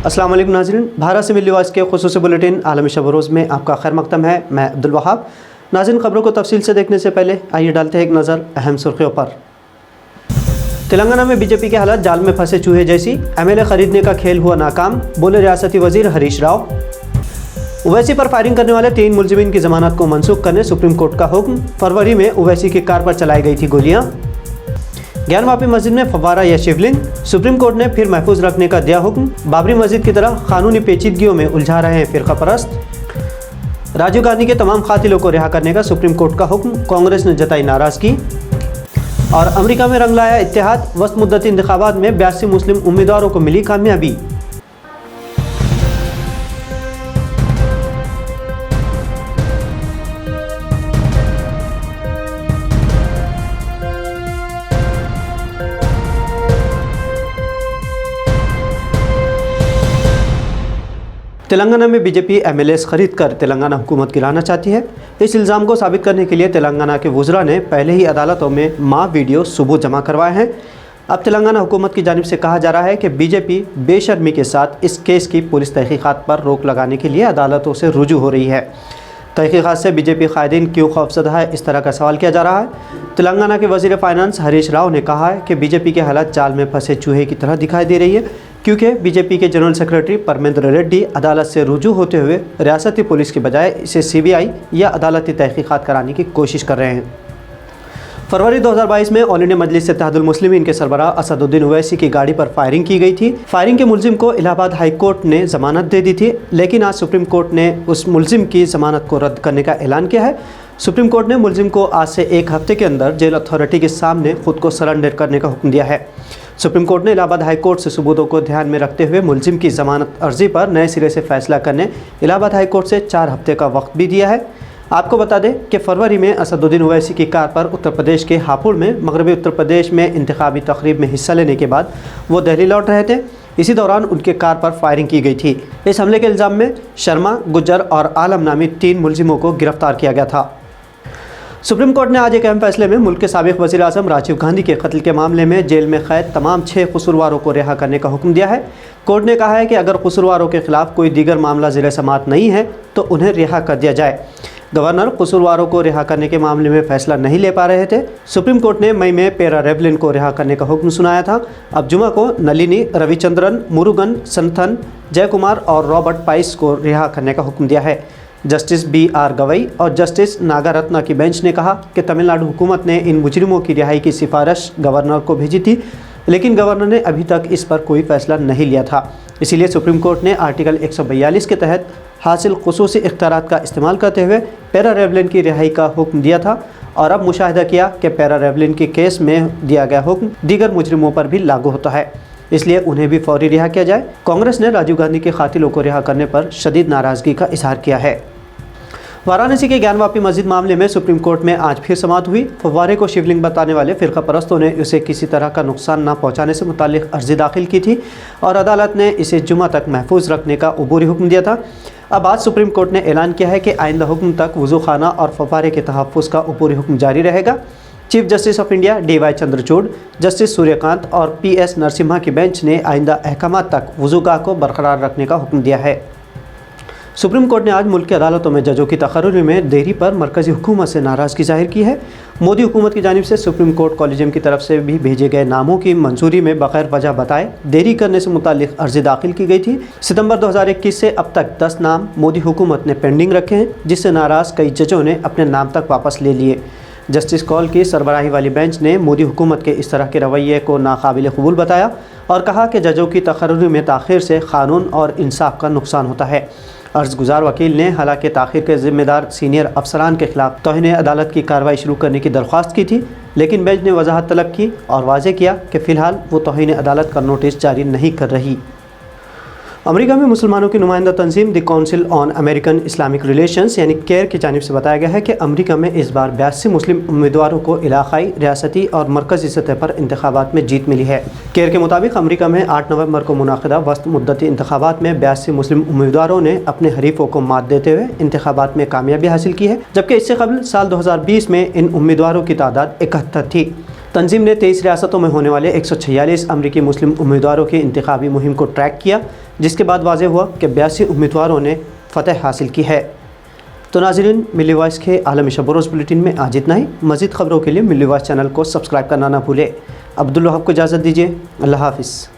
अस्सलाम वालेकुम नाज़रीन, भारत से मिली आवाज़ के खुसूसी बुलेटिन आलमी शब रोज़ में आपका खैर मक़दम है। मैं अब्दुल वहाब। नाज़रीन, खबरों को तफसील से देखने से पहले आइए डालते हैं एक नज़र अहम सुर्खियों पर। तेलंगाना में बीजेपी के हालात जाल में फंसे चूहे जैसी, एमएलए खरीदने का खेल हुआ नाकाम, बोले रियासती वजीर हरीश राव। ओवैसी पर फायरिंग करने वाले 3 मुलजिमीन की जमानत को मनसूख करने सुप्रीम कोर्ट का हुक्म। फरवरी में ओवैसी की कार पर चलाई गई थी गोलियां। ज्ञानवापी मस्जिद में फव्वारा या शिवलिंग, सुप्रीम कोर्ट ने फिर महफूज रखने का दिया हुक्म। बाबरी मस्जिद की तरह कानूनी पेचीदगियों में उलझा रहे हैं फिरका परस्त। राजीव गांधी के तमाम कातिलों को रिहा करने का सुप्रीम कोर्ट का हुक्म, कांग्रेस ने जताई नाराजगी। और अमेरिका में रंग लाया इत्तेहाद, वस्त मुद्दती इंतखाबात में 82 मुस्लिम उम्मीदवारों को मिली कामयाबी। तेलंगाना में बीजेपी एमएलएस खरीद कर तेलंगाना हुकूमत गिराना चाहती है। इस इल्ज़ाम को साबित करने के लिए तेलंगाना के वुज़रा ने पहले ही अदालतों में माँ वीडियो सबूत जमा करवाए हैं। अब तेलंगाना हुकूमत की जानिब से कहा जा रहा है कि बीजेपी बेशर्मी के साथ इस केस की पुलिस तहकीकात पर रोक लगाने के लिए अदालतों से रुजू हो रही है। तहकीकात से बीजेपी कायदीन क्यों खौफजदा है, इस तरह का सवाल किया जा रहा है। तेलंगाना के वज़ीर फाइनेंस हरीश राव ने कहा है कि बीजेपी के हालात जाल में फंसे चूहे की तरह दिखाई दे रही है, क्योंकि बीजेपी के जनरल सेक्रेटरी परमेंद्र रेड्डी अदालत से रुजू होते हुए रियासती पुलिस के बजाय इसे सीबीआई या अदालती तहकीकात कराने की कोशिश कर रहे हैं। फरवरी 2022 में ऑल इंडिया मजलिस इत्तेहादुल मुस्लिमीन के सरबराह असदुद्दीन ओवैसी की गाड़ी पर फायरिंग की गई थी। फायरिंग के मुलजिम को इलाहाबाद हाई कोर्ट ने जमानत दे दी थी, लेकिन आज सुप्रीम कोर्ट ने उस मुलजिम की जमानत को रद्द करने का ऐलान किया है। सुप्रीम कोर्ट ने मुलजिम को आज से 1 हफ्ते के अंदर जेल अथॉरिटी के सामने खुद को सरेंडर करने का हुक्म दिया है। सुप्रीम कोर्ट ने इलाहाबाद हाई कोर्ट से सबूतों को ध्यान में रखते हुए मुलजिम की जमानत अर्जी पर नए सिरे से फैसला करने इलाहाबाद हाई कोर्ट से 4 हफ्ते का वक्त भी दिया है। आपको बता दें कि फरवरी में असदुद्दीन ओवैसी की कार पर उत्तर प्रदेश के हापुड़ में मगरबी उत्तर प्रदेश में इंतखाबी तकरीब में हिस्सा लेने के बाद वो दिल्ली लौट रहे थे। इसी दौरान उनके कार पर फायरिंग की गई थी। इस हमले के इल्ज़ाम में शर्मा, गुज्जर और आलम नामी 3 मुलजिमों को गिरफ्तार किया गया था। सुप्रीम कोर्ट ने आज एक अहम फैसले में मुल्क के साबिक़ वज़ीर आज़म राजीव गांधी के कत्ल के मामले में जेल में कैद तमाम 6 कसूरवारों को रिहा करने का हुक्म दिया है। कोर्ट ने कहा है कि अगर कसूरवारों के खिलाफ कोई दीगर मामला ज़ेर समाअत नहीं है तो उन्हें रिहा कर दिया जाए। गवर्नर कसूरवारों को रिहा करने के मामले में फैसला नहीं ले पा रहे थे। सुप्रीम कोर्ट ने मई में पेरा रेवलिन को रिहा करने का हुक्म सुनाया था। अब जुमा को नलिनी, रविचंद्रन, मुरुगन, संथन, जयकुमार और रॉबर्ट पाइस को रिहा करने का हुक्म दिया है। जस्टिस BR गवई और जस्टिस नागारत्ना की बेंच ने कहा कि तमिलनाडु हुकूमत ने इन मुजरिमों की रिहाई की सिफारिश गवर्नर को भेजी थी, लेकिन गवर्नर ने अभी तक इस पर कोई फैसला नहीं लिया था। इसीलिए सुप्रीम कोर्ट ने आर्टिकल 142 के तहत हासिल खुसूसी इख्तियारात का इस्तेमाल करते हुए पेरा रेवलिन की रिहाई का हुक्म दिया था। और अब मुशाहिदा किया कि पेरा रेवलिन के केस में दिया गया हुक्म दीगर मुजरिमों पर भी लागू होता है, इसलिए उन्हें भी फौरी रिहा किया जाए। कांग्रेस ने राजीव गांधी के कातिलों को रिहा करने पर शदीद नाराज़गी का इजहार किया है। वाराणसी के ज्ञानवापी मस्जिद मामले में सुप्रीम कोर्ट में आज फिर समाअत हुई। फव्वारे को शिवलिंग बताने वाले फिरका परस्तों ने उसे किसी तरह का नुकसान न पहुंचाने से मुताल्लिक अर्जी दाखिल की थी और अदालत ने इसे जुमा तक महफूज रखने का उबूरी हुक्म दिया था। अब आज सुप्रीम कोर्ट ने ऐलान किया है कि आइंदा हुक्म तक वज़ू खाना और फव्वारे के तहफ़्फ़ुज़ का उबूरी हुक्म जारी रहेगा। Chief justice of India DY Chandrachud, justice Suryakant और PS नरसिम्हा की बेंच ने आइंदा अहकामात तक वज़ूगाह को बरकरार रखने का हुक्म दिया है। सुप्रीम कोर्ट ने आज मुल्क की अदालतों में जजों की तकर्रुरी में देरी पर मरकज़ी हुकूमत से नाराज़गी जाहिर की है। मोदी हुकूमत की जानिब से सुप्रीम कोर्ट कॉलेजियम की तरफ से भी भेजे गए नामों की मंजूरी में बगैर वजह बताए देरी करने से मुताल्लिक अर्जी दाखिल की गई थी। सितंबर 2021 से अब तक 10 नाम मोदी हुकूमत ने पेंडिंग रखे हैं, जिससे नाराज़ कई जजों ने अपने नाम तक वापस ले लिए। जस्टिस कौल की सरबराही वाली बेंच ने मोदी हुकूमत के इस तरह के रवैये को नाकाबिल कबूल बताया और कहा कि जजों की तकर्रुरी में ताख़ीर से कानून और इंसाफ का नुकसान होता है। अर्ज़ गुज़ार वकील ने हालांकि ताख़ीर के ज़िम्मेदार सीनियर अफसरान के खिलाफ तौहीन अदालत की कार्रवाई शुरू करने की दरख्वास्त की थी, लेकिन बेंच ने वजाहत तलब की और वाज़ेह किया कि फ़िलहाल वो तौहीन अदालत का नोटिस जारी नहीं कर रही। अमेरिका में मुसलमानों की नुमाइंदा तंजीम the council on American Islamic relations यानी केयर की जानिब से बताया गया है कि अमेरिका में इस बार 82 मुस्लिम उम्मीदवारों को इलाक़ाई, रियासती और मरकज़ी सतह पर इंतखाबात में जीत मिली है। केयर के मुताबिक अमेरिका में 8 नवंबर को मुनाक़िदा वस्त मुद्दती इंतखाबात में 82 मुस्लिम उम्मीदवारों ने अपने हरीफों को मात देते हुए इंतखाबात में कामयाबी हासिल की है, जबकि इससे कबल साल 2020 में इन उम्मीदवारों की तादाद 71 थी। तंजीम ने 23 रियासतों में होने वाले 146 अमरीकी मुस्लिम उम्मीदवारों की इंतखाबी मुहिम को ट्रैक किया, जिसके बाद वाज़ेह हुआ कि 82 उम्मीदवारों ने फ़तह हासिल की है। तो नाज़रीन, मिल्ली वॉइस के आलमी शब रोज़ बुलेटिन में आज इतना ही। मज़ीद ख़बरों के लिए मिल्ली वॉइस चैनल को सब्सक्राइब करना ना भूलें। अब्दुल वहाब को इजाज़त दीजिए। अल्लाह हाफ़िज़।